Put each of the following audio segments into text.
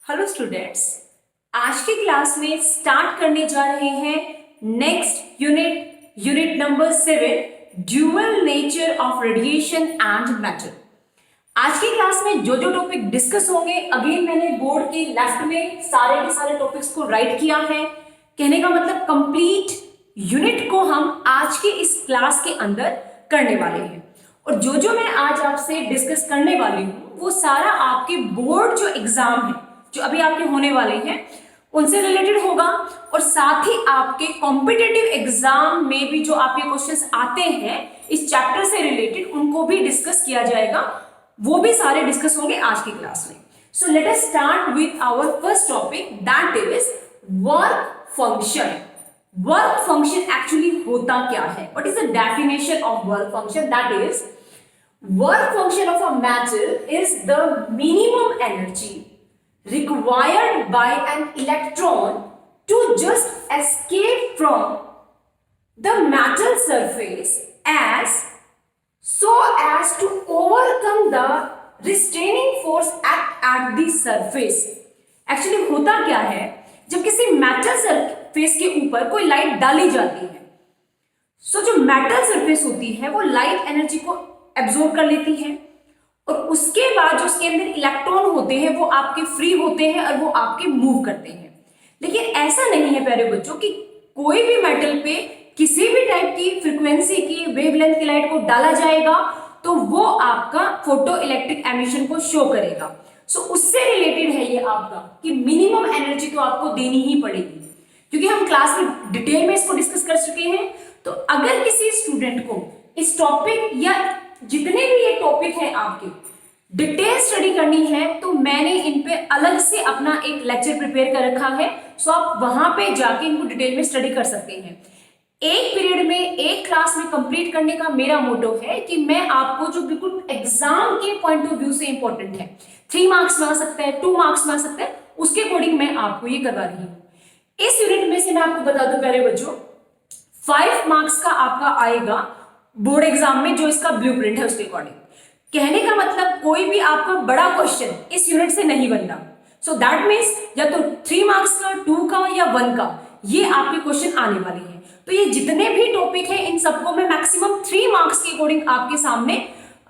Hello students, आज की class में स्टार्ट करने जा रहे हैं next unit number 7, dual nature of radiation and matter. आज की क्लास में जो जो टॉपिक डिस्कस होंगे, अगेन मैंने बोर्ड के लेफ्ट में सारे के सारे टॉपिक्स को राइट किया है। कहने का मतलब कंप्लीट यूनिट को हम आज के इस क्लास के अंदर करने वाले हैं। और जो जो मैं आज आपसे डिस्कस करने वाली हूँ वो सारा आपके बोर्ड जो एग्जाम है जो अभी आपके होने वाले हैं उनसे रिलेटेड होगा। और साथ ही आपके कॉम्पिटिटिव एग्जाम में भी जो आपके क्वेश्चंस आते हैं इस चैप्टर से रिलेटेड उनको भी डिस्कस किया जाएगा। वो भी सारे डिस्कस होंगे आज की क्लास में। So let us start with our first topic, that is work function. Work function actually होता क्या है? What is the definition of work function? That is work function of a matter is the minimum energy required by an electron to just escape from the metal surface as so as to overcome the restraining force at the surface। Actually होता क्या है, जब किसी metal surface के ऊपर कोई light डाली जाती है, सो जो मेटल सरफेस होती है वो लाइट एनर्जी को एब्जॉर्ब कर लेती है और उसके बाद जो उसके अंदर इलेक्ट्रॉन होते हैं वो आपके फ्री होते हैं और वो आपके मूव करते हैं। लेकिन ऐसा नहीं है प्यारे बच्चों कि कोई भी मेटल पे किसी भी टाइप की फ्रीक्वेंसी की वेवलेंथ की लाइट को डाला जाएगा तो वो आपका फोटो इलेक्ट्रिक एमिशन को शो करेगा। सो उससे रिलेटेड है ये आपका कि मिनिमम एनर्जी तो आपको देनी ही पड़ेगी, क्योंकि हम क्लास में डिटेल में इसको डिस्कस कर चुके हैं। तो अगर किसी स्टूडेंट को इस टॉपिक या जितने भी ये टॉपिक है आपके डिटेल स्टडी करनी है तो मैंने इन पे अलग से अपना एक लेक्चर प्रिपेयर कर रखा है। सो आप वहां पे जाके इनको डिटेल में स्टडी कर सकते हैं। एक पीरियड में एक क्लास में कंप्लीट करने का मेरा मोटो है कि मैं आपको जो बिल्कुल एग्जाम के पॉइंट ऑफ व्यू से इंपॉर्टेंट है, 3 मार्क्स में आ सकता है, 2 मार्क्स में आ सकता है, उसके अकॉर्डिंग मैं आपको ये करवा रही हूँ। इस यूनिट में से मैं आपको बता दूं प्यारे बच्चों, 5 मार्क्स का आपका आएगा बोर्ड एग्जाम में, जो इसका ब्लूप्रिंट है उसके अकॉर्डिंग। कहने का मतलब कोई भी आपका बड़ा क्वेश्चन इस यूनिट से नहीं बनना। सो दैट मीन्स या तो 3 मार्क्स का, 2 का या 1 का ये आपके क्वेश्चन आने वाले हैं। तो ये जितने भी टॉपिक हैं इन सबको मैं मैक्सिमम 3 मार्क्स के अकॉर्डिंग आपके सामने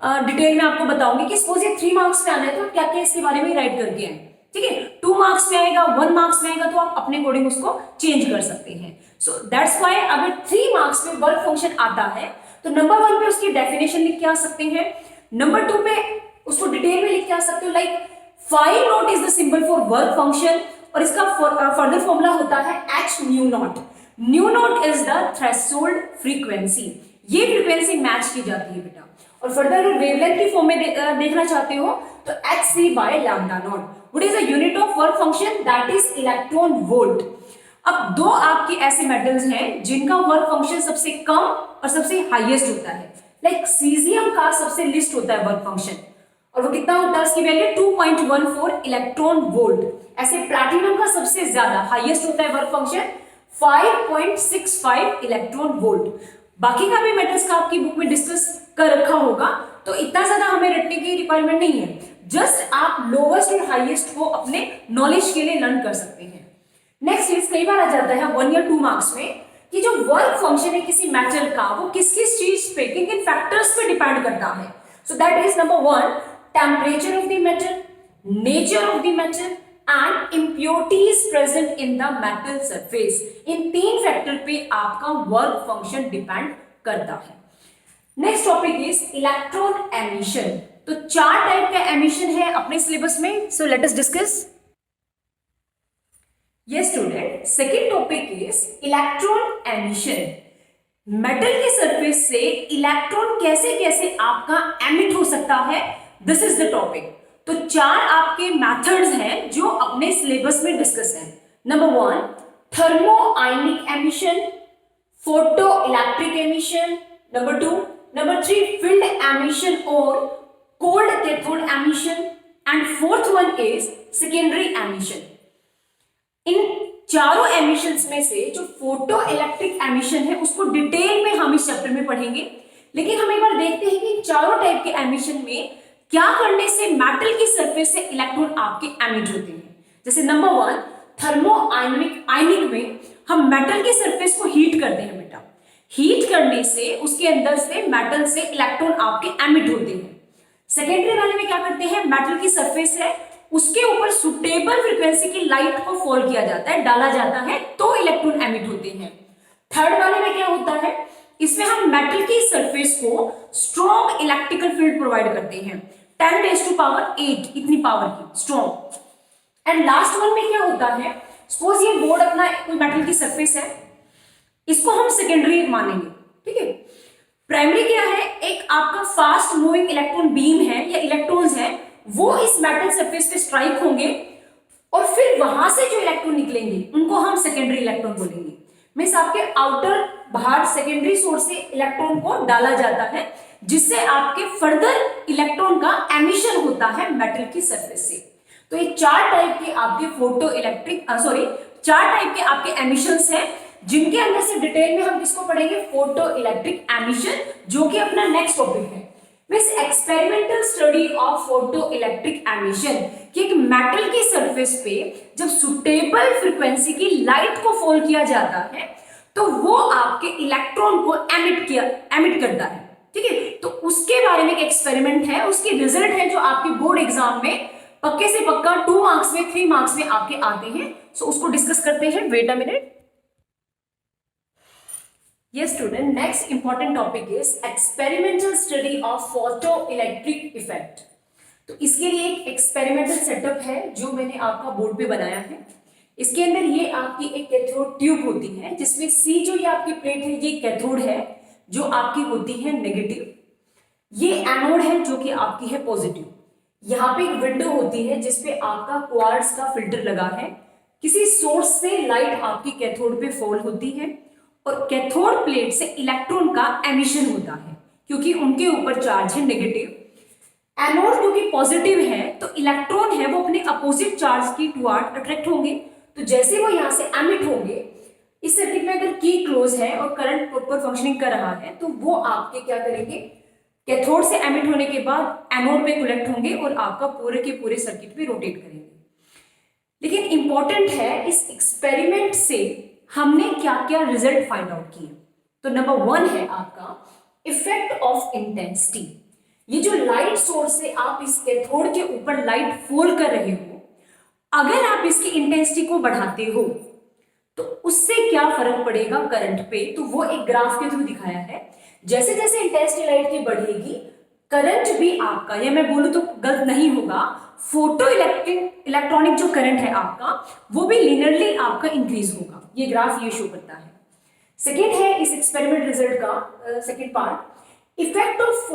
डिटेल में आपको बताऊंगी कि सपोज ये 3 मार्क्स में आना है तो क्या क्या इसके बारे में राइट करके आए। ठीक है, 2 मार्क्स में आएगा, 1 मार्क्स में आएगा तो आप अपने अकॉर्डिंग उसको चेंज कर सकते हैं। सो दैट्स व्हाई अगर 3 मार्क्स में वर्क फंक्शन आता है तो नंबर 1 पे उसकी डेफिनेशन लिख के आ सकते हैं, नंबर 2 पे उसको डिटेल में लिख के आ सकते हो, like phi naught is the symbol for work function और इसका फर्दर फॉर्मूला होता है h nu naught. Nu naught is the threshold frequency, ये फ्रीक्वेंसी मैच की जाती है बेटा। और फर्दर अगर वेवलेंथ की फॉर्म में देखना चाहते हो तो hc by lambda naught. What is the unit of work function? That is electron volt. अब 2 आपके ऐसे मेटल्स हैं जिनका वर्क फंक्शन सबसे कम और सबसे हाईएस्ट होता है, लाइक सीजियम का सबसे लिस्ट होता है वर्क फंक्शन और वो कितना होता है, उसकी वैल्यू 2.14 इलेक्ट्रॉन वोल्ट। ऐसे प्लैटिनम का सबसे ज्यादा हाईएस्ट होता है वर्क फंक्शन 5.65 इलेक्ट्रॉन वोल्ट। बाकी का भी मेटल्स का आपकी बुक में डिस्कस कर रखा होगा तो इतना ज्यादा हमें रटने की रिक्वायरमेंट नहीं है, जस्ट आप लोवेस्ट और हाईएस्ट को अपने नॉलेज के लिए लर्न कर सकते हैं। नेक्स्ट इज, कई बार आ जाता है 1 या 2 मार्क्स में कि जो वर्क फंक्शन है किसी मेटल का वो किस किस चीज पे, किन किन फैक्टर्स पे डिपेंड करता है। So that is number 1, temperature of the metal, nature of the metal and impurities present in the metal surface. In 3 factor पे आपका वर्क फंक्शन डिपेंड करता है। Next topic is electron emission. तो 4 type का emission है अपने syllabus में। So let us discuss. Yes student, second topic is electron emission। Metal के सरफेस से इलेक्ट्रॉन कैसे कैसे आपका एमिट हो सकता है, दिस इज द टॉपिक। तो 4 आपके मेथड्स हैं जो अपने सिलेबस में डिस्कस हैं। Number 1, thermionic emission, photo electric emission. Number 2, number 3, field emission और cold cathode emission and fourth one is secondary emission. इन चारों एमिशंस में से जो फोटो इलेक्ट्रिक एमिशन है उसको डिटेल में हम इस चैप्टर में पढ़ेंगे, लेकिन हम एक बार देखते हैं कि चारों टाइप के एमिशन में क्या करने से मेटल की सरफेस से इलेक्ट्रॉन आपके एमिट होते हैं। जैसे नंबर 1, थर्मो आयनिक में हम मेटल के सरफेस को हीट करते हैं बेटा। हीट करने से उसके अंदर से मेटल से इलेक्ट्रॉन आपके एमिट होते हैं। सेकेंडरी वाले में क्या करते हैं, मेटल की सरफेस है उसके ऊपर सुटेबल फ्रीक्वेंसी की लाइट को फॉल किया जाता है, डाला जाता है, तो इलेक्ट्रॉन एमिट होते हैं। थर्ड वाले में क्या होता है, इसमें हम मेटल की सरफेस को स्ट्रॉन्ग इलेक्ट्रिकल फील्ड प्रोवाइड करते हैं, 10⁸ इतनी पावर की स्ट्रॉन्ग। एंड लास्ट वन में क्या होता है, सपोज ये बोर्ड अपना कोई मेटल की सरफेस है, इसको हम सेकेंडरी मानेंगे, ठीक है। प्राइमरी क्या है, एक आपका फास्ट मूविंग इलेक्ट्रॉन बीम है या इलेक्ट्रॉन्स है, वो इस मेटल सरफेस पे स्ट्राइक होंगे और फिर वहां से जो इलेक्ट्रॉन निकलेंगे उनको हम सेकेंडरी इलेक्ट्रॉन बोलेंगे। मींस आपके आउटर बाहर सेकेंडरी सोर्स से इलेक्ट्रॉन को डाला जाता है, जिससे आपके फर्दर इलेक्ट्रॉन का एमिशन होता है मेटल की सरफेस से। तो ये चार टाइप के आपके चार टाइप के आपके एमिशंस हैं, जिनके अंदर से डिटेल में हम किसको पढ़ेंगे, फोटो इलेक्ट्रिक एमिशन, जो कि अपना नेक्स्ट टॉपिक है। Means experimental study of photo electric emission कि एक मेटल की सरफेस पे जब सुटेबल फ्रीक्वेंसी की लाइट को फॉल किया जाता है तो वो आपके इलेक्ट्रॉन को एमिट करता है, ठीक है। तो उसके बारे में एक एक्सपेरिमेंट है, उसके रिजल्ट है जो आपके बोर्ड एग्जाम में पक्के से पक्का 2 मार्क्स में 3 मार्क्स में आपके आते हैं। सो उसको डिस्कस करते हैं। Wait a minute. Yes student, next important topic is experimental study of photoelectric effect। तो इसके लिए एक एक्सपेरिमेंटल सेटअप है जो मैंने आपका बोर्ड पे बनाया है। इसके अंदर ये आपकी एक कैथोड ट्यूब होती है, जिसमें सी जो ये आपकी प्लेट है ये कैथोड है जो आपकी होती है नेगेटिव, ये एनोड है जो कि आपकी है पॉजिटिव। यहाँ पे एक विंडो होती है जिसपे आपका क्वार्ट्ज का फिल्टर लगा है, किसी सोर्स से लाइट आपकी कैथोड पे फॉल होती है और कैथोड प्लेट से इलेक्ट्रॉन का एमिशन होता है क्योंकि उनके ऊपर चार्ज है नेगेटिव। एनोड क्योंकि पॉजिटिव है तो इलेक्ट्रॉन है वो अपने अपोजिट चार्ज की टुवर्ड अट्रैक्ट होंगे। तो जैसे वो यहाँ से एमिट होंगे, इस सर्किट में अगर की क्लोज है और करंट प्रॉपर फंक्शनिंग कर रहा है तो वो आपके क्या करेंगे, कैथोड से एमिट होने के बाद एनोड पे कलेक्ट होंगे और आपका पूरे के पूरे सर्किट पे रोटेट करेंगे। लेकिन इंपॉर्टेंट है, इस एक्सपेरिमेंट से हमने क्या क्या रिजल्ट फाइंड आउट किए। तो नंबर 1 है आपका इफेक्ट ऑफ इंटेंसिटी। ये जो लाइट सोर्स से आप इस कैथोड के ऊपर लाइट फॉल कर रहे हो, अगर आप इसकी इंटेंसिटी को बढ़ाते हो तो उससे क्या फर्क पड़ेगा करंट पे, तो वो एक ग्राफ के थ्रू दिखाया है। जैसे जैसे इंटेंसिटी लाइट की बढ़ेगी, करंट भी आपका, या मैं बोलूं तो गलत नहीं होगा, फोटो इलेक्ट्रॉनिक जो करंट है आपका वो भी लिनियरली आपका इंक्रीज होगा। ये ग्राफ ये शो करता है। सेकेंड है इस एक्सपेरिमेंट रिजल्ट का second part, effect of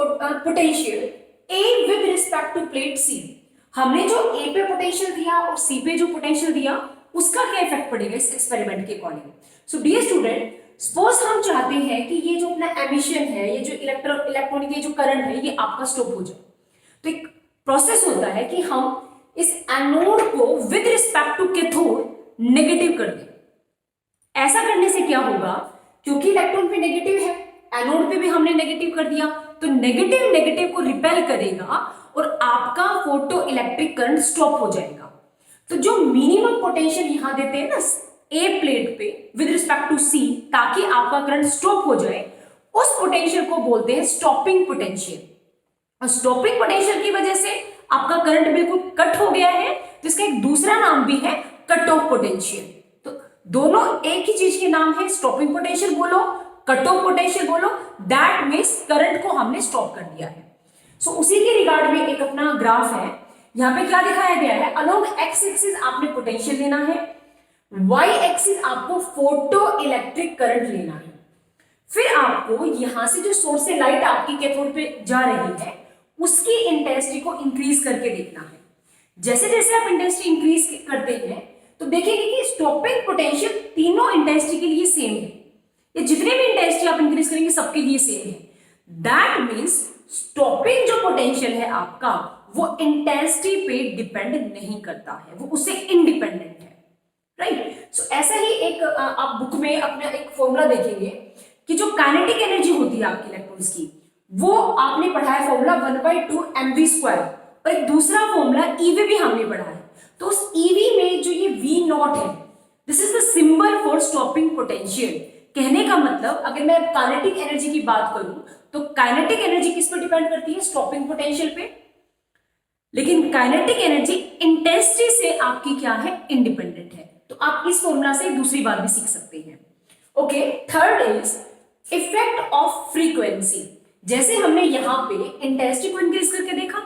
potential A with respect to plate C. हमने जो ए पे पोटेंशियल दिया और सी पे जो पोटेंशियल दिया उसका क्या इफेक्ट पड़ेगा इस एक्सपेरिमेंट के according. So dear student, suppose हम चाहते हैं कि ये जो अपना एमिशन है, ये जो इलेक्ट्रॉनिक जो करंट है ये आपका स्टॉप हो जाए, तो एक प्रोसेस होता है कि हम इस एनोड को with respect to cathode negative कर दें। ऐसा करने से क्या होगा, क्योंकि इलेक्ट्रॉन पे नेगेटिव है, एनोड पे भी हमने नेगेटिव कर दिया, तो नेगेटिव नेगेटिव को रिपेल करेगा और आपका फोटो इलेक्ट्रिक करंट स्टॉप हो जाएगा। तो जो मिनिमम पोटेंशियल यहां देते हैं ना ए प्लेट पे विद रिस्पेक्ट टू सी, ताकि आपका करंट स्टॉप हो जाए, उस पोटेंशियल को बोलते हैं स्टॉपिंग पोटेंशियल। और स्टॉपिंग पोटेंशियल की वजह से आपका करंट बिल्कुल कट हो गया है, तो इसका एक दूसरा नाम भी है कट ऑफ पोटेंशियल। तो दोनों एक ही चीज के नाम है, स्टॉपिंग पोटेंशियल बोलो, कट ऑफ पोटेंशियल बोलो, दैट मींस करंट को हमने स्टॉप कर दिया है। सो उसी के रिगार्ड में एक अपना ग्राफ है, यहाँ पे क्या दिखाया गया है, अलोंग एक्स एक्सिस आपने पोटेंशियल लेना है, वाई एक्सिस आपको फोटो इलेक्ट्रिक करंट लेना है। फिर आपको यहां से जो सोर्स से लाइट आपकी कैथोड पे जा रही है उसकी इंटेंसिटी को इंक्रीज करके देखना है। जैसे जैसे आप इंटेंसिटी इंक्रीज करते हैं तो देखेंगे कि स्टॉपिंग पोटेंशियल तीनों इंटेंसिटी के लिए सेम है, ये जितने भी इंटेंसिटी आप इंक्रीज करेंगे सबके लिए सेम है। दैट मींस स्टॉपिंग जो पोटेंशियल है आपका वो इंटेंसिटी पे डिपेंड नहीं करता है, वो उससे इंडिपेंडेंट है, राइट। सो ऐसा ही एक आप बुक में अपना एक फॉर्मूला देखेंगे कि जो काइनेटिक एनर्जी होती है आपके इलेक्ट्रॉन्स की, वो आपने पढ़ा है फॉर्मूला 1/2 mv², और एक दूसरा फॉर्मूला ईवी भी हमने पढ़ा है। तो उस ईवी में जो V नॉट है, this is the symbol for stopping potential. कहने का मतलब अगर मैं काइनेटिक एनर्जी की बात करूं तो काइनेटिक एनर्जी किस पर डिपेंड करती है? स्टॉपिंग पोटेंशियल पे। लेकिन काइनेटिक एनर्जी इंटेंसिटी से आपकी क्या है? इंडिपेंडेंट है। तो आप इस फॉर्मूला से दूसरी बात भी सीख सकते हैं। Okay, third is effect of frequency. जैसे हमने यहां पे इंटेंसिटी को इंक्रीज करके देखा,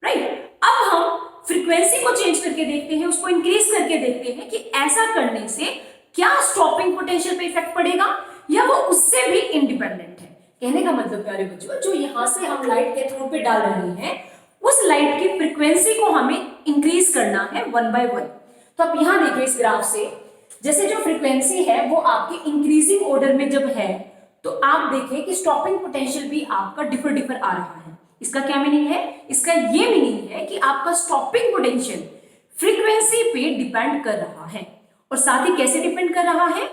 राइट? अब हम फ्रीक्वेंसी को चेंज करके देखते हैं, उसको इंक्रीज करके देखते हैं कि ऐसा करने से क्या स्टॉपिंग पोटेंशियल पे इफेक्ट पड़ेगा या वो उससे भी इंडिपेंडेंट है। कहने का मतलब प्यारे बच्चों, जो यहां से हम लाइट कैथोड पे डाल रहे हैं उस लाइट की फ्रीक्वेंसी को हमें इंक्रीज करना है 1 by 1। तो आप यहां देखिए इस ग्राफ से, जैसे जो फ्रीक्वेंसी है वो आपकी इंक्रीजिंग ऑर्डर में जब है तो आप देखें कि स्टॉपिंग पोटेंशियल भी आपका डिफर आ रहा है। इसका क्या मीनिंग है? इसका ये मीनिंग है कि आपका स्टॉपिंग पोटेंशियल फ्रीक्वेंसी पे डिपेंड कर रहा है। और साथ ही कैसे डिपेंड कर रहा है?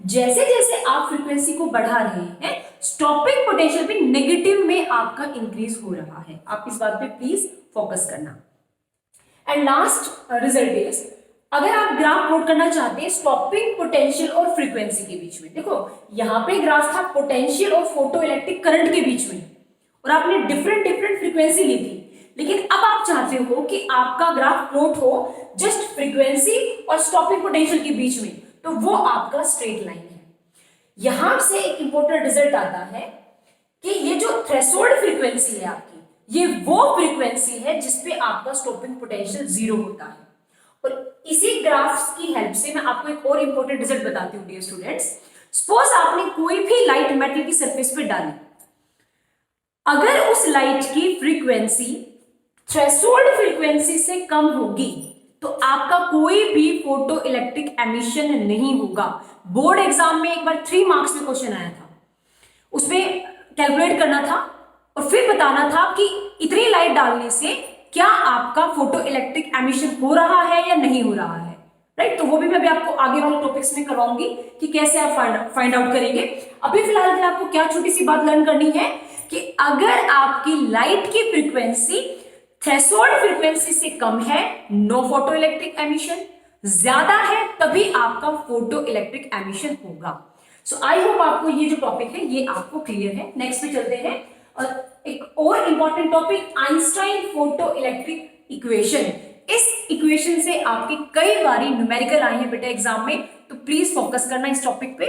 जैसे जैसे आप फ्रीक्वेंसी को बढ़ा रहे हैं स्टॉपिंग पोटेंशियल भी नेगेटिव में आपका इंक्रीज हो रहा है। आप इस बात पे प्लीज फोकस करना। एंड लास्ट रिजल्ट इज, अगर आप ग्राफ प्लॉट करना चाहते हैं स्टॉपिंग पोटेंशियल और फ्रीक्वेंसी के बीच में, देखो यहां पे ग्राफ था पोटेंशियल और फोटो इलेक्ट्रिक करंट के बीच में और आपने डिफरेंट फ्रीक्वेंसी ली थी। लेकिन अब आप चाहते हो कि आपका ग्राफ प्लॉट हो जस्ट फ्रीक्वेंसी और स्टॉपिंग पोटेंशियल के बीच में, तो वो आपका स्ट्रेट लाइन है। यहां से एक इंपॉर्टेंट रिजल्ट आता है कि ये जो थ्रेशोल्ड फ्रीक्वेंसी है आपकी, ये वो फ्रीक्वेंसी है जिसपे आपका स्टॉपिंग पोटेंशियल 0 होता है। और इसी ग्राफ्स की हेल्प से मैं आपको एक और इंपॉर्टेंट रिजल्ट बताती हूँ डियर स्टूडेंट्स। सपोज आपने कोई भी लाइट मेटल की सरफेस पे डाली, अगर उस लाइट की फ्रीक्वेंसी थ्रेशोल्ड फ्रीक्वेंसी से कम होगी तो आपका कोई भी फोटो इलेक्ट्रिक एमिशन नहीं होगा। बोर्ड एग्जाम में एक बार 3 मार्क्स में क्वेश्चन आया था, उसमें कैलकुलेट करना था और फिर बताना था कि इतनी लाइट डालने से क्या आपका फोटो इलेक्ट्रिक एमिशन हो रहा है या नहीं हो रहा है, राइट? तो वो भी मैं अभी आपको आगे वाले टॉपिक्स में करवाऊंगी कि कैसे आप फाइंड आउट करेंगे। अभी फिलहाल के लिए आपको क्या छोटी सी बात लर्न करनी है कि अगर आपकी लाइट की फ्रीक्वेंसी थ्रेशोल्ड फ्रीक्वेंसी से कम है, नो फोटो इलेक्ट्रिक एमिशन, ज्यादा है तभी आपका फोटो इलेक्ट्रिक एमिशन होगा। सो आई होप आपको ये जो टॉपिक है ये आपको क्लियर है। नेक्स्ट पे चलते हैं और एक और important topic, Einstein photo electric equation. इस इक्वेशन से आपके कई बारी न्यूमेरिकल आए हैं बेटा एग्जाम में, तो प्लीज फोकस करना इस टॉपिक पे।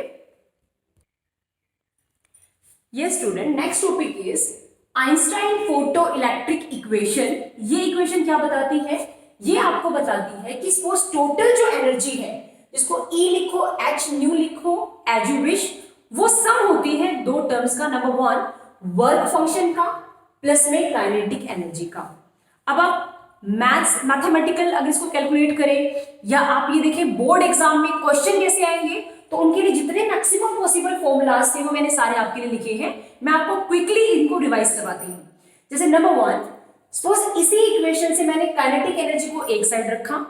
Yes student, next topic is Einstein photo electric equation. ये इक्वेशन क्या बताती है? ये आपको बताती है कि सपोज टोटल जो एनर्जी है, जिसको E लिखो, H न्यू लिखो, एज यू विश, वो सम होती है दो टर्म्स का। नंबर 1 वर्क फंक्शन का प्लस में काइनेटिक एनर्जी का। अब आप मैथमेटिकल अगर इसको कैलकुलेट करें या आप ये देखें बोर्ड एग्जाम में क्वेश्चन कैसे आएंगे, तो उनके लिए जितने मैक्सिमम पॉसिबल फॉर्मूलाज थे वो मैंने सारे आपके लिए लिखे हैं। मैं आपको क्विकली इनको रिवाइज करवाती हूँ। जैसे नंबर 1, सपोज इसी इक्वेशन से मैंने काइनेटिक एनर्जी को एक साइड रखा,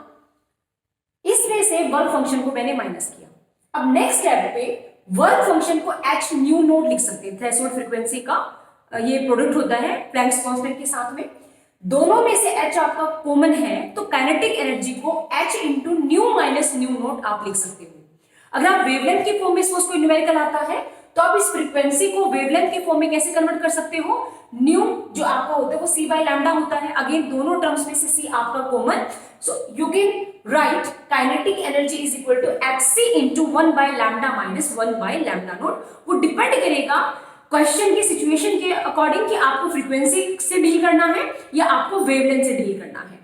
इसमें से वर्क फंक्शन को मैंने माइनस किया। अब नेक्स्ट स्टेप पे वर्क फंक्शन को H न्यू नोट लिख सकते हैं, थ्रेशोल्ड फ्रीक्वेंसी का ये प्रोडक्ट होता है प्लैंक्स कांस्टेंट के साथ में। दोनों में से H आपका कॉमन है तो काइनेटिक एनर्जी को H into new minus nu note आप लिख सकते हो। अगर आप वेवलेंथ की फॉर्म में सपोज कोई न्यूमेरिकल आता है तो आप इस फ्रीक्वेंसी को वेवलेंथ की फॉर्म में कैसे कन्वर्ट कर सकते हो? न्यू जो आपका होता है वो C बाय लैम्डा होता है। अगेन दोनों टर्म्स में से C आपका common, so you can write kinetic energy is equal to Hc into 1 by lambda minus 1 by lambda naught. वो डिपेंड करेगा क्वेश्चन की सिचुएशन के अकॉर्डिंग कि आपको फ्रीक्वेंसी से डील करना है या आपको वेवलेंथ से डील करना है।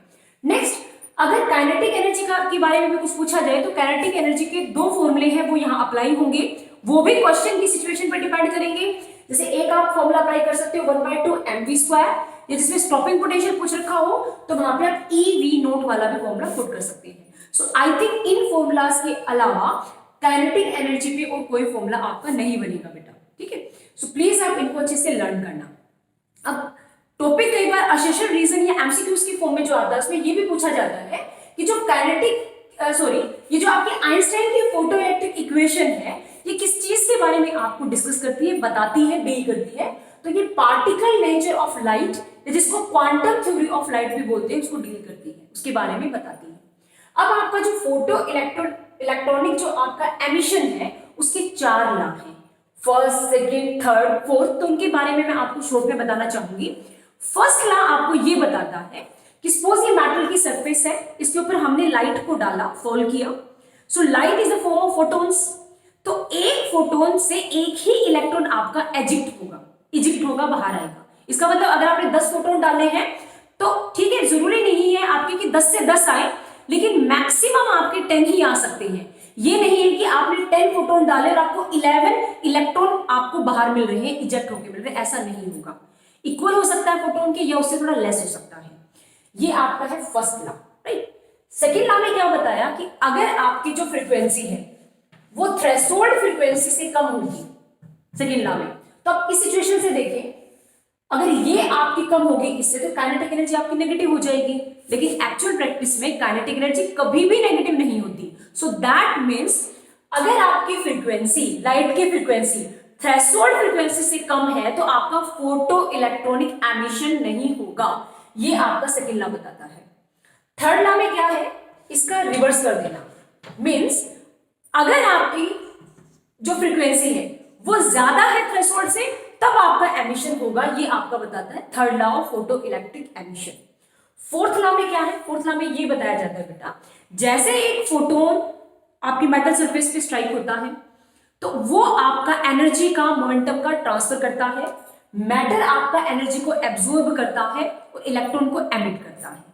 नेक्स्ट, अगर काइनेटिक एनर्जी के बारे में कुछ पूछा जाए तो काइनेटिक एनर्जी के 2 फॉर्मूले हैं वो यहाँ अप्लाई होंगे, वो भी क्वेश्चन की सिचुएशन पर डिपेंड करेंगे। जैसे एक आप फॉर्मूला अप्लाई कर सकते हो 1/2 mv², या जिसमें स्टॉपिंग पोटेंशियल पूछ रखा हो तो वहां पे आप EV नोट वाला भी फॉर्मूला पुट कर सकते हैं। सो आई थिंक इन फॉर्मूलाज के अलावा काइनेटिक एनर्जी पे और कोई फॉर्मूला आपका नहीं बनेगा बेटा, ठीक है? सो प्लीज आप इनको अच्छे से लर्न करना। अब टॉपिक कई बार असेशन रीजन या एमसीक्यूज की फॉर्म में जो आता है उसमें ये भी पूछा जाता है कि जो ये जो आपकी आइंस्टाइन की फोटो इलेक्ट्रिक इक्वेशन है ये किस चीज के बारे में आपको डिस्कस करती है, बताती है, डील करती है? तो ये पार्टिकल नेचर ऑफ लाइट, जिसको क्वांटम थ्योरी ऑफ लाइट भी बोलते हैं, उसको डील करती है, उसके बारे में बताती है। अब आपका जो फोटो इलेक्ट्रॉनिक जो आपका एमिशन है उसके 4 लॉ हैं, फर्स्ट, सेकेंड, थर्ड, फोर्थ, तो उनके बारे में मैं आपको शॉर्ट में बताना चाहूंगी। फर्स्ट लॉ आपको ये बताता है कि सपोज ये मेटल की सरफेस है, इसके ऊपर हमने लाइट को डाला, फॉल किया, so light is a form of photons, तो एक फोटोन से एक ही इलेक्ट्रॉन आपका इजिक्ट होगा, बाहर आएगा। इसका मतलब अगर आपने 10 फोटोन डाले हैं तो ठीक है, जरूरी नहीं है आपके कि 10 से 10 आए, लेकिन मैक्सिमम आपके 10 ही आ सकते हैं। ये नहीं है कि आपने 10 फोटोन डाले और आपको 11 इलेक्ट्रॉन आपको बाहर मिल रहे हैं, इजेक्ट होकर मिल रहे हैं, ऐसा नहीं होगा। इक्वल हो सकता है फोटोन के, या उससे थोड़ा लेस हो सकता है। ये आपका है first law, right. Second law में क्या बताया कि अगर आपकी जो फ्रीक्वेंसी है वो थ्रेशोल्ड फ्रीक्वेंसी से कम होगी, सेकेंड लॉ में, तो आप इस सिचुएशन से देखें, अगर ये आपकी कम होगी इससे, तो काइनेटिक एनर्जी आपकी नेगेटिव हो जाएगी, लेकिन एक्चुअल प्रैक्टिस में काइनेटिक एनर्जी कभी भी नेगेटिव नहीं होती। सो दैट मीन्स अगर आपकी फ्रीक्वेंसी, लाइट की फ्रीक्वेंसी थ्रेशोल्ड फ्रीक्वेंसी से कम है तो आपका फोटो इलेक्ट्रॉनिक एमिशन नहीं होगा। ये आपका सेकेंड लॉ बताता है। थर्ड लॉ में क्या है, इसका रिवर्स कर देना, मीन्स अगर आपकी जो फ्रीक्वेंसी है वो ज्यादा है थ्रेशोल्ड से, तब आपका एमिशन होगा। ये आपका बताता है third law of photo electric emission. Fourth law में क्या है, फोर्थ लॉ में ये बताया जाता है बेटा, जैसे एक फोटोन आपकी मेटल सरफेस पे स्ट्राइक होता है तो वो आपका एनर्जी का, मोमेंटम का ट्रांसफर करता है, मैटर आपका एनर्जी को एब्जॉर्ब करता है और इलेक्ट्रॉन को एमिट करता है।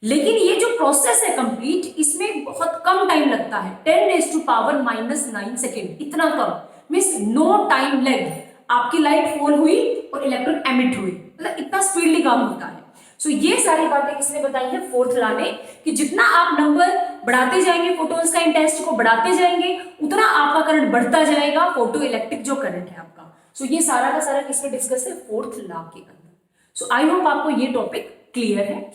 लेकिन ये जो प्रोसेस है कंप्लीट, इसमें बहुत कम टाइम लगता है, 10⁻⁻⁹ सेकेंड, इतना कम, मीन्स नो टाइम लेग, आपकी लाइट फॉल हुई और इलेक्ट्रॉन एमिट हुई, मतलब इतना स्पीडली काम होता है। सो ये सारी बातें किसने बताई है, फोर्थ लॉ ने, कि जितना आप नंबर बढ़ाते जाएंगे, फोटोन्स का इंटेंसिटी को बढ़ाते जाएंगे, उतना आपका करंट बढ़ता जाएगा, फोटो इलेक्ट्रिक जो करंट है आपका। सो ये सारा का सारा किसमें डिस्कस है, फोर्थ लॉ के अंदर। सो आई होप आपको ये टॉपिक क्लियर है।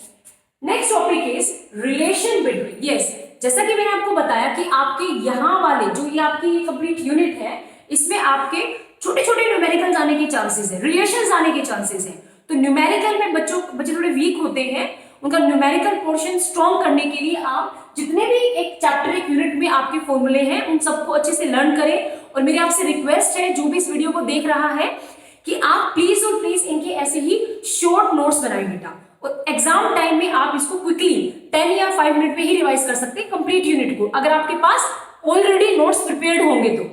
Next topic is relation between, yes, जैसा कि मैंने आपको बताया कि आपके यहाँ वाले जो ये आपकी कंप्लीट यूनिट है, इसमें आपके छोटे छोटे न्यूमेरिकल्स आने के चांसेस है, रिलेशंस आने के चांसेस है। तो न्यूमेरिकल में बच्चे थोड़े वीक होते हैं, उनका न्यूमेरिकल पोर्शन स्ट्रॉन्ग करने के लिए आप जितने भी एक चैप्टर, एक यूनिट में आपके फॉर्मूले हैं, उन सबको अच्छे से लर्न करें। और मेरी आपसे रिक्वेस्ट है, जो भी इस वीडियो को देख रहा है, कि आप प्लीज और प्लीज इनके ऐसे ही शॉर्ट नोट्स बनाएं बेटा, और एग्जाम टाइम में आप इसको क्विकली 10 या 5 मिनट में ही रिवाइज कर सकते हैं कंप्लीट यूनिट को, अगर आपके पास ऑलरेडी नोट्स प्रिपेयर्ड होंगे तो,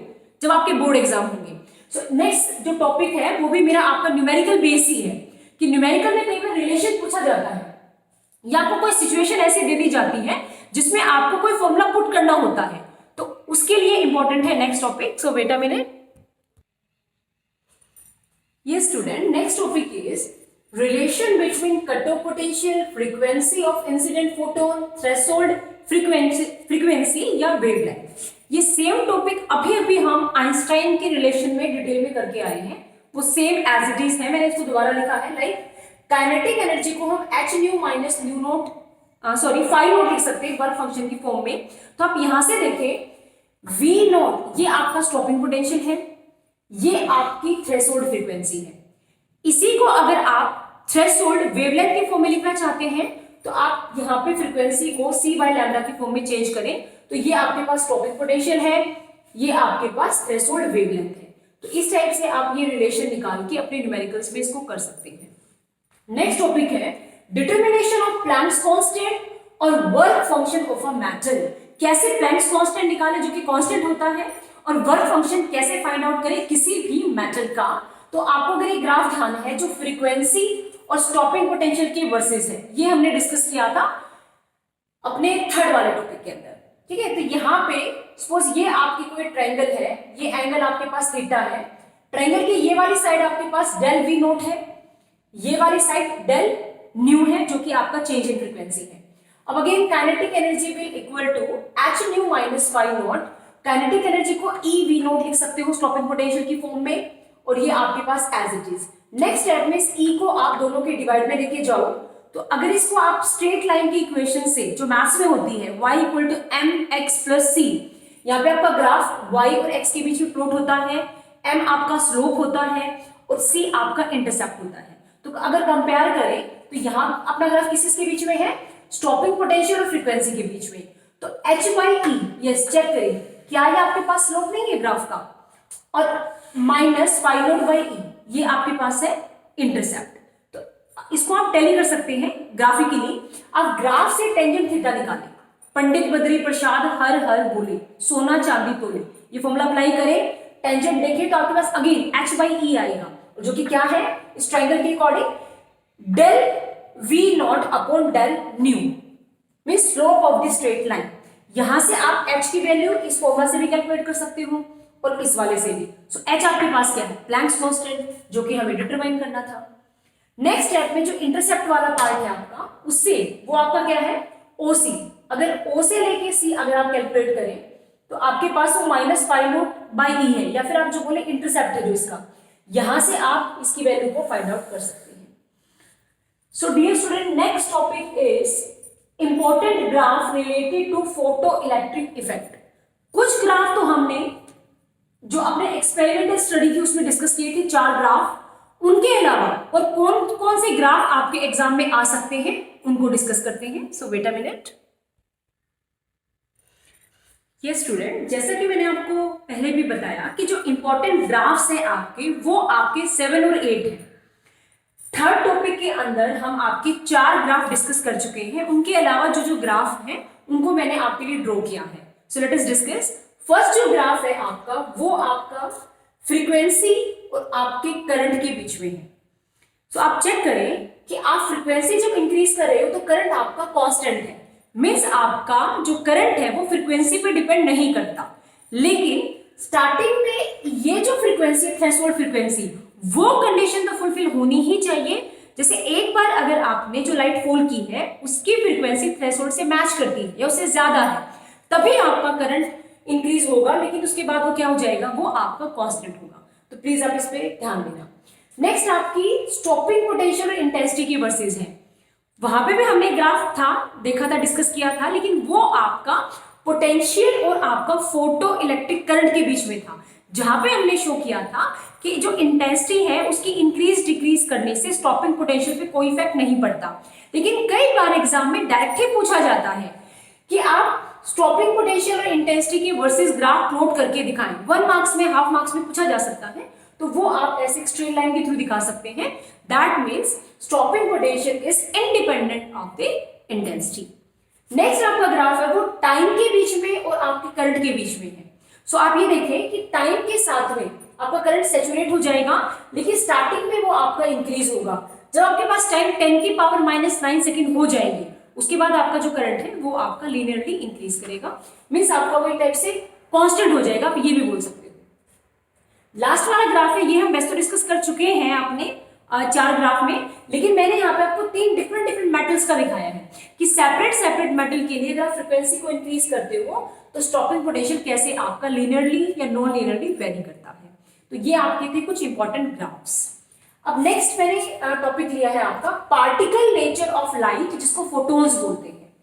जब आपके बोर्ड एग्जाम होंगे। सो नेक्स्ट जो टॉपिक है वो भी मेरा आपका न्यूमेरिकल बेस ही है, कि न्यूमेरिकल में कई बार रिलेशन पूछा जाता है, या आपको कोई सिचुएशन ऐसी दे दी जाती है जिसमें आपको कोई फॉर्मूला पुट करना होता है, तो उसके लिए इंपॉर्टेंट है नेक्स्ट टॉपिक। सो बेटा मेरे, ये student, next topic is relation between cutoff potential, frequency of incident photon, threshold frequency या wavelength। ये सेम टॉपिक अभी हम आइंस्टाइन के रिलेशन में डिटेल में करके आए हैं, वो सेम एज इट इज है, मैंने इसको दोबारा लिखा है, लाइक काइनेटिक एनर्जी को हम h nu minus nu naught, sorry phi naught लिख सकते हैं वर्क फंक्शन की फॉर्म में। तो आप यहां से देखें v नोट, ये आपका स्टॉपिंग पोटेंशियल है, ये आपकी थ्रेशोल्ड फ्रीक्वेंसी है। इसी को अगर आप थ्रेशोल्ड वेवलेंथ के फॉर्म में लिखना चाहते हैं तो आप यहाँ पे फ्रीक्वेंसी को c/λ की फॉर्म में चेंज करें, तो ये आपके पास स्टॉपिंग पोटेंशियल है, ये आपके पास थ्रेशोल्ड वेवलेंथ है। तो इस टाइप से आप ये रिलेशन निकाल के अपने न्यूमेरिकल्स में इसको कर सकते हैं। नेक्स्ट टॉपिक है डिटर्मिनेशन ऑफ प्लैंक्स कांस्टेंट और work function of a metal. कैसे प्लैंक्स कांस्टेंट निकाले जो कि कांस्टेंट होता है, और वर्क फंक्शन कैसे फाइंड आउट करें किसी भी मेटल का। तो आपको अगर ये ग्राफ ध्यान है जो फ्रीक्वेंसी और स्टॉपिंग पोटेंशियल के वर्सेस है, ये हमने डिस्कस किया था अपने थर्ड वाले टॉपिक के अंदर, ठीक है। तो यहाँ पे सपोज ये आपकी कोई ट्रायंगल है, ये एंगल आपके पास थीटा है, ट्रायंगल की ये वाली साइड आपके पास डेल वी नोट है, ये वाली साइड डेल न्यू है जो कि आपका चेंज इन फ्रीक्वेंसी है। अब again kinetic energy will equal to h nu minus phi naught, kinetic energy को e v नोट लिख सकते हो स्टॉपिंग पोटेंशियल की फॉर्म में, और ये आपके पास as it is. Next step में इस e को आप दोनों के डिवाइड में लेके जाओ, तो अगर इसको आप स्ट्रेट लाइन की इक्वेशन से जो मैथ्स में होती है y equal to mx plus c, यहाँ पे आपका ग्राफ y और x के बीच में प्लॉट होता है, m आपका स्लोप होता है और c आपका इंटरसेप्ट होता है। तो अगर कंपेयर करें तो यहाँ अपना ग्राफ किस के बीच में है, स्टॉपिंग पोटेंशियल और फ्रीक्वेंसी के बीच में। तो तो h by E, yes check करें क्या ये आपके पास स्लोप नहीं है ग्राफ का, और minus phi not by E ये आपके पास है इंटरसेप्ट। तो इसको आप टेली कर सकते हैं ग्राफिकली। आप ग्राफ से टेंजेंट थीटा निकालें, पंडित बद्री प्रसाद हर हर बोले सोना चांदी तोले, ये फॉर्मूला अप्लाई करें, टेंजेंट देखिए तो आपके पास अगेन h बाई ई आएगा, जो कि क्या है इस ट्रायंगल के according del V naught upon del nu mean slope of the straight line. यहां से आप h की वैल्यू इस फॉर्मूला से भी कैलकुलेट कर सकते हो और इस वाले से भी। सो h आपके पास क्या है, प्लैंक्स कांस्टेंट, जो कि हमें डिटरमाइन करना था। नेक्स्ट स्टेप में जो इंटरसेप्ट वाला पार्ट है आपका, उससे वो आपका क्या है OC। अगर O से लेके C अगर आप कैलकुलेट करें तो आपके पास वो minus phi not by E है, या फिर आप जो बोले इंटरसेप्ट है जो इसका, यहां से आप इसकी वैल्यू को फाइंड आउट कर सकते हैं। So dear student, next topic is important graph related to photo electric effect. कुछ ग्राफ तो हमने जो अपने एक्सपेरिमेंटल स्टडी थी उसमें डिस्कस किए थे, 4 ग्राफ। उनके अलावा और कौन कौन से ग्राफ आपके एग्जाम में आ सकते हैं उनको डिस्कस करते हैं। सो वेट अ मिनट। ये स्टूडेंट, जैसा कि मैंने आपको पहले भी बताया कि जो इंपॉर्टेंट ग्राफ्स हैं आपके, वो आपके 7 और 8 हैं। थर्ड टॉपिक के अंदर हम आपके 4 ग्राफ डिस्कस कर चुके हैं, उनके अलावा जो जो ग्राफ हैं उनको मैंने आपके लिए ड्रॉ किया है। सो लेट अस डिस्कस। फर्स्ट जो ग्राफ है आपका, वो आपका फ्रीक्वेंसी और आपके करंट के बीच में है। सो आप चेक करें कि आप फ्रीक्वेंसी जब इंक्रीज कर रहे हो तो करंट आपका कांस्टेंट है, मींस आपका जो करंट है वो फ्रीक्वेंसी पे डिपेंड नहीं करता। लेकिन स्टार्टिंग में ये जो फ्रीक्वेंसी थ्रेशोल्ड फ्रीक्वेंसी, वो कंडीशन तो फुलफिल होनी ही चाहिए। जैसे एक बार अगर आपने जो लाइट फॉल की है उसकी फ्रीक्वेंसी थ्रेशोल्ड से मैच करती है या उससे ज्यादा है, तभी आपका करंट इंक्रीज होगा, लेकिन उसके बाद वो क्या हो जाएगा, वो आपका कांस्टेंट होगा। तो प्लीज आप इस पे ध्यान देना। नेक्स्ट आपकी स्टॉपिंग पोटेंशियल और इंटेंसिटी की वर्सेस है। वहां पे भी हमने ग्राफ था देखा था, डिस्कस किया था, लेकिन वो आपका पोटेंशियल और आपका फोटो इलेक्ट्रिक करंट के बीच में था, जहां पे हमने शो किया था कि जो इंटेंसिटी है उसकी इंक्रीज डिक्रीज करने से स्टॉपिंग पोटेंशियल पे कोई इफेक्ट नहीं पड़ता। लेकिन कई बार एग्जाम में डायरेक्ट ही पूछा जाता है कि आप स्टॉपिंग पोटेंशियल और इंटेंसिटी की वर्सेस ग्राफ प्लॉट करके दिखाएं। 1 मार्क्स में, हाफ मार्क्स में पूछा जा सकता है, तो वो आप ऐसे स्ट्रेट लाइन के थ्रू दिखा सकते हैं। That means stopping potential is independent of the intensity. Next आपका ग्राफ है वो टाइम के बीच में और आपके करंट के बीच में है। सो आप ये देखें कि टाइम के साथ में आपका करंट सैचुरेट हो जाएगा, लेकिन स्टार्टिंग में वो आपका इंक्रीज होगा। जब आपके पास टाइम 10 की पावर -9 सेकेंड हो जाएगी, उसके बाद आपका जो करंट है वो आपका लीनियरली इंक्रीज करेगा, मींस आपका वही टाइप से कांस्टेंट हो जाएगा, आप ये भी बोल सकते हो। लास्ट वाला ग्राफ है, ये हम वैसे तो डिस्कस कर चुके हैं आपने 4 ग्राफ में, लेकिन मैंने यहाँ पे आपको 3 डिफरेंट मेटल्स का दिखाया है कि सेपरेट मेटल के लिए अगर आप फ्रीक्वेंसी को इंक्रीज करते हो तो स्टॉपिंग पोटेंशियल कैसे आपका लीनियरली या नॉन लीनियरली वेरी करता है। तो ये आपके थे कुछ इंपॉर्टेंट ग्राफ्स। अब नेक्स्ट मैंने टॉपिक लिया है आपका पार्टिकल नेचर ऑफ लाइट, जिसको फोटॉन्स बोलते हैं।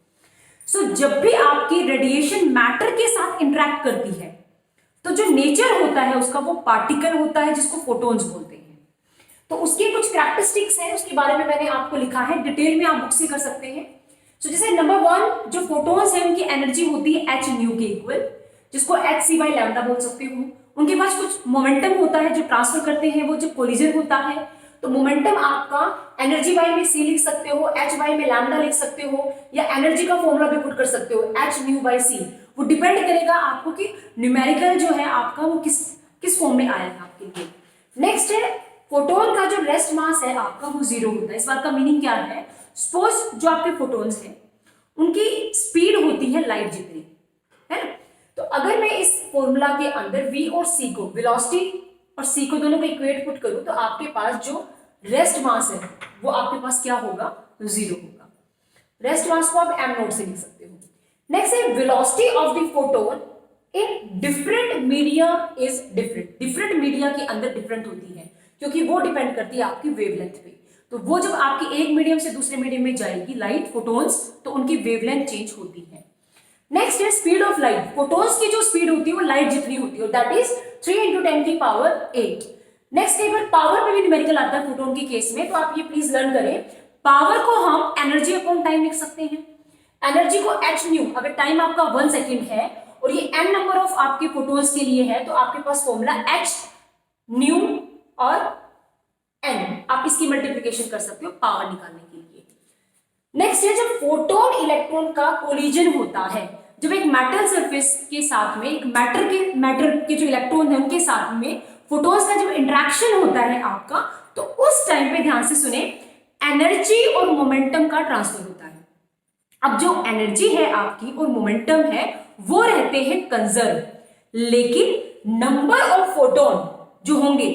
सो जब भी आपकी रेडिएशन मैटर के साथ इंटरेक्ट करती है तो जो नेचर होता है उसका वो पार्टिकल होता है, जिसको फोटॉन्स बोलते हैं। तो उसके कुछ कैरेक्टरिस्टिक्स हैं, उसके बारे में मैंने आपको लिखा है, डिटेल में आप बुक से कर सकते हैं। सो जैसे नंबर 1 जो फोटॉन्स है उनकी एनर्जी होती है h न्यू के इक्वल, जिसको hc/λ बोल सकते हो। उनके पास कुछ मोमेंटम होता है जो ट्रांसफर करते हैं, वो जब कोलिजन होता है तो मोमेंटम आपका एनर्जी वाई में c लिख सकते हो, h वाई में लैम्डा लिख सकते हो, या एनर्जी का फॉर्मूला भी पुट कर सकते हो h न्यू बाई c। वो डिपेंड करेगा आपको कि न्यूमेरिकल जो है आपका वो किस फॉर्म में आया है आपके लिए। नेक्स्ट है फोटोन का जो रेस्ट मास है आपका वो 0 होता है। इस बात का मीनिंग क्या है, सपोज जो आपके फोटोन्स हैं उनकी स्पीड होती है लाइट जितनी, है ना। तो अगर मैं इस फॉर्मूला के अंदर v और c को, वेलोसिटी और c को दोनों को इक्वेट पुट करूं तो आपके पास जो रेस्ट मास है वो आपके पास क्या होगा, 0 होगा। रेस्ट मास को आप m नॉट से लिख सकते हो। नेक्स्ट है velocity of the photon in different media is different. Different media के अंदर डिफरेंट होती है क्योंकि वो डिपेंड करती है आपकी वेवलेंथ पे। तो वो जब आपकी एक मीडियम से दूसरे मीडियम में जाएगी लाइट फोटोन्स, तो उनकी वेवलेंथ चेंज होती है। नेक्स्ट है स्पीड ऑफ लाइट। फोटोन्स की जो स्पीड होती है वो लाइट जितनी होती है, दैट इज 3 × 10 की पावर 8। नेक्स्ट कई बार पावर पे भी न्यूमेरिकल आता है फोटोन के केस में, तो आप ये प्लीज लर्न करें। पावर को हम एनर्जी अपॉन टाइम लिख सकते हैं। एनर्जी को h न्यू, अगर टाइम आपका 1 सेकेंड है और ये n नंबर ऑफ आपके फोटोन्स के लिए है, तो आपके पास फॉर्मूला h न्यू और n, आप इसकी मल्टीप्लिकेशन कर सकते हो पावर निकालने के लिए। नेक्स्ट है जब फोटोन इलेक्ट्रॉन का कोलिजन होता है, जब एक मेटल सरफेस के साथ में एक मैटर के जो इलेक्ट्रॉन है उनके साथ में फोटोन्स का जब इंटरेक्शन होता है आपका, तो उस टाइम पे ध्यान से सुने, एनर्जी और मोमेंटम का ट्रांसफर होता है। अब जो एनर्जी है आपकी और मोमेंटम है वो रहते हैं कंजर्व, लेकिन नंबर ऑफ फोटोन जो होंगे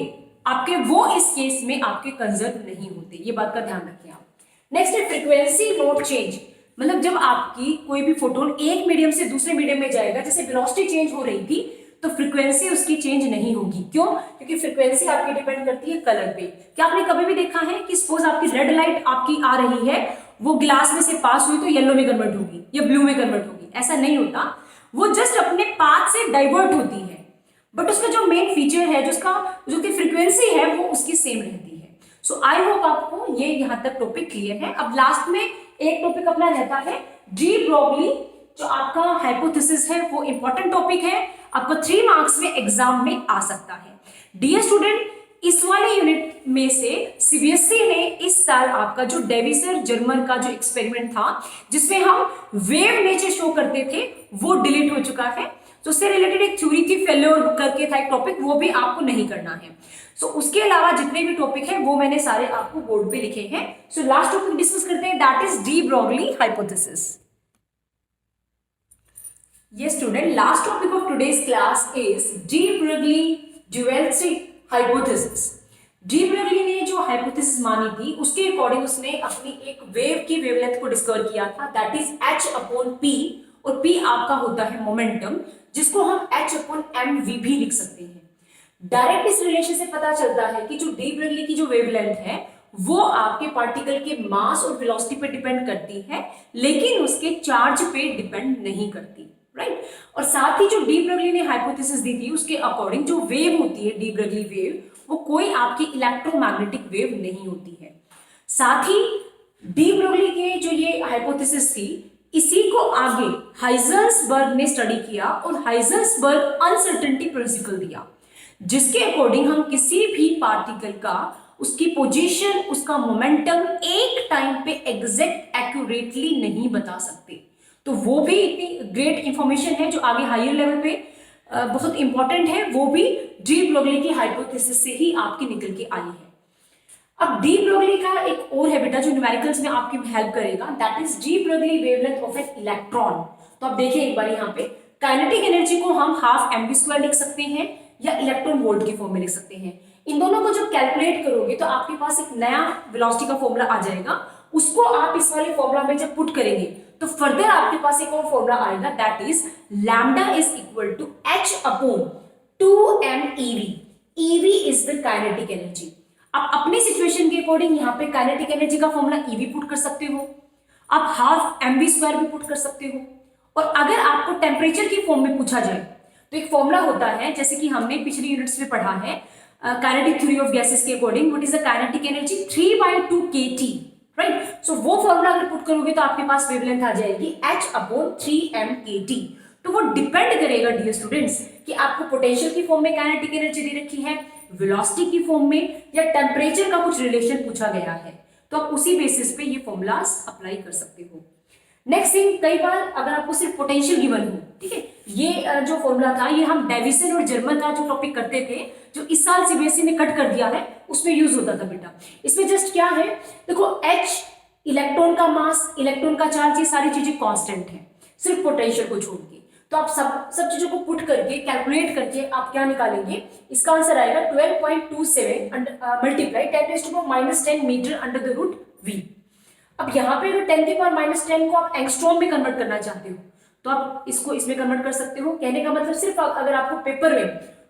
आपके वो इस केस में आपके कंजर्व नहीं होते, ये बात का ध्यान रखिए आप। नेक्स्ट है फ्रीक्वेंसी नॉट चेंज, मतलब जब आपकी कोई भी फोटोन एक मीडियम से दूसरे मीडियम में जाएगा, जैसे वेलोसिटी चेंज हो रही थी, तो फ्रीक्वेंसी उसकी चेंज नहीं होगी। क्यों? क्योंकि फ्रीक्वेंसी आपकी डिपेंड करती है कलर पे। क्या आपने कभी भी देखा है कि सपोज आपकी रेड लाइट आपकी आ रही है, वो ग्लास में से पास हुई तो येलो में कन्वर्ट होगी या ब्लू में कन्वर्ट होगी? ऐसा नहीं होता, वो जस्ट अपने पाथ से डाइवर्ट होती है, बट उसका जो मेन फीचर है, जो की फ्रीक्वेंसी है, वो उसकी सेम रहती है। सो आई होप आपको ये यहाँ तक टॉपिक क्लियर है। अब लास्ट में एक टॉपिक अपना रहता है डी ब्रोगली, जो आपका हाइपोथेसिस है, वो इंपॉर्टेंट टॉपिक है, आपको 3 मार्क्स में एग्जाम में आ सकता है। डियर स्टूडेंट, इस वाले यूनिट में से सीबीएसई ने इस साल आपका जो डेविसर जर्मन का जो एक्सपेरिमेंट था, जिसमें हम वेव नेचर शो करते थे, वो डिलीट हो चुका है। तो उससे रिलेटेड एक थ्योरी थी, फेल्योर करके था एक टॉपिक, वो भी आपको नहीं करना है। सो उसके अलावा जितने भी टॉपिक है वो मैंने सारे आपको बोर्ड पे लिखे हैं। सो लास्ट टॉपिक डिस्कस करते हैं, that is de Broglie hypothesis. Yes student, last topic of today's class is de Broglie duality hypothesis. De Broglie ने जो हाइपोथेसिस मानी थी, उसके अकॉर्डिंग उसने अपनी एक वेव की वेवलेंथ को डिस्कवर किया था, दैट इज h/p, और p आपका होता है मोमेंटम, जिसको हम h/mv भी लिख सकते हैं। डायरेक्ट इस रिलेशन से पता चलता है कि जो डी ब्रोगली की जो वेवलेंथ है वो आपके पार्टिकल के मास और वेलोसिटी पे डिपेंड करती है, लेकिन उसके चार्ज पे डिपेंड नहीं करती, राइट। और साथ ही जो डी ब्रोगली ने हाइपोथेसिस दी थी, उसके अकॉर्डिंग जो वेव होती है डी ब्रोगली वेव, वो कोई आपकी इलेक्ट्रोमैग्नेटिक वेव नहीं होती है। साथ ही डी ब्रोगली के जो ये हाइपोथेसिस थी, इसी को आगे हाइजेंसबर्ग ने स्टडी किया और हाइजेंसबर्ग अनसर्टेनिटी प्रिंसिपल दिया, जिसके अकॉर्डिंग हम किसी भी पार्टिकल का उसकी पोजीशन, उसका मोमेंटम एक टाइम पे एग्जैक्ट एक्यूरेटली नहीं बता सकते। तो वो भी इतनी ग्रेट इंफॉर्मेशन है जो आगे हायर लेवल पे बहुत इंपॉर्टेंट है, वो भी डी ब्रोगली की हाइपोथेसिस से ही आपकी निकल के आई है। अब डी ब्रोगली का एक और है बेटा जो न्यूमेरिकल्स में आपकी हेल्प करेगा, that is de Broglie wavelength of an electron. तो आप देखिए एक बार यहाँ पे काइनेटिक एनर्जी को हम हाफ mv² लिख सकते हैं या इलेक्ट्रॉन वोल्ट की फॉर्म में लिख सकते हैं। इन दोनों को जब कैलकुलेट करोगे तो आपके पास एक नया वेलोसिटी का फॉर्मूला आ जाएगा, उसको आप इस वाले फॉर्मूला में जब पुट करेंगे तो फर्दर आपके पास एक और फॉर्मूला आएगा, that is lambda is equal to h/2m ev is the kinetic energy. आप अपनी सिचुएशन के अकॉर्डिंग यहाँ पे काइनेटिक एनर्जी का फॉर्मूला ev पुट कर सकते हो, आप हाफ mv² भी पुट कर सकते हो। और अगर आपको टेम्परेचर की फॉर्म में पूछा जाए तो एक फॉर्मूला होता है, जैसे कि हमने पिछली यूनिट्स में पढ़ा है काइनेटिक थ्योरी ऑफ गैसेस के according, what is the kinetic energy 3/2 kT, right. So वो फॉर्मूला अगर पुट करोगे तो आपके पास वेवलेंथ आ जाएगी h/3m kT। तो वो डिपेंड करेगा डियर स्टूडेंट्स कि आपको पोटेंशियल की फॉर्म में काइनेटिक एनर्जी दे रखी है, वेलोसिटी की फॉर्म में, या टेम्परेचर का कुछ रिलेशन पूछा गया है, तो आप उसी बेसिस पे ये फॉर्मूलास अप्लाई कर सकते हो। नेक्स्ट थिंग, कई बार अगर आपको सिर्फ पोटेंशियल गिवन हो, ठीक है, ये जो फॉर्मूला था ये हम डेविसन और जर्मन का जो टॉपिक करते थे, जो इस साल सीबीएसई ने कट कर दिया है, उसमें यूज होता था बेटा। इसमें जस्ट क्या है, देखो h इलेक्ट्रॉन का मास, इलेक्ट्रॉन का चार्ज, ये सारी चीजें कांस्टेंट है, सिर्फ पोटेंशियल को छोड़ के। तो आप सब चीजों को पुट करके कैलकुलेट करके आप क्या निकालेंगे, इसका आंसर आएगा 12.27 multiply 10⁻⁻10 metre under the root v। अब यहाँ पे अगर 10⁻⁻10 को आप एंगस्ट्रॉम में कन्वर्ट करना चाहते हो तो आप इसको इसमें कन्वर्ट कर सकते हो। कहने का मतलब सिर्फ अगर आपको पेपर में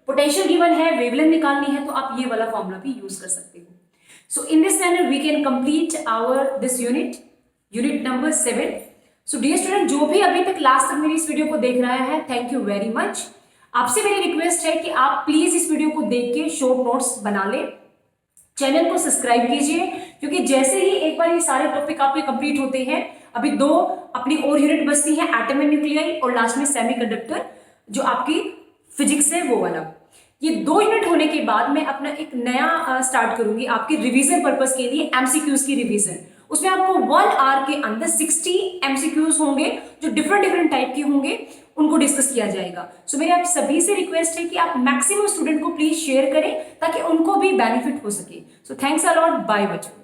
पोटेंशियल गिवन है, वेवलेंथ निकालनी है, तो आप ये वाला फॉर्मूला भी यूज कर सकते हो। So in this manner we can complete our this unit number 7। So dear student, जो भी अभी तक लास्ट तक मेरी इस वीडियो को देख रहा है, थैंक यू वेरी मच। आपसे मेरी रिक्वेस्ट है कि आप प्लीज इस वीडियो को देख के शॉर्ट नोट्स बना ले, चैनल को सब्सक्राइब कीजिए, क्योंकि जैसे ही एक बार ये सारे टॉपिक आपके कंप्लीट होते हैं अभी 2 अपनी और यूनिट बचती हैं, एटम एंड न्यूक्लियाई, और लास्ट में सेमीकंडक्टर जो आपकी फिजिक्स है वो वाला। ये 2 यूनिट होने के बाद मैं अपना एक नया स्टार्ट करूंगी आपके रिवीजन पर्पस के लिए, एमसीक्यूज की रिवीजन। उसमें आपको 1 आवर के अंदर 60 एमसीक्यूज होंगे जो डिफरेंट टाइप के होंगे, उनको डिस्कस किया जाएगा। सो मेरे आप सभी से रिक्वेस्ट है कि आप मैक्सिमम स्टूडेंट को प्लीज शेयर करें ताकि उनको भी बेनिफिट हो सके। So thanks a lot, bye बच्चों।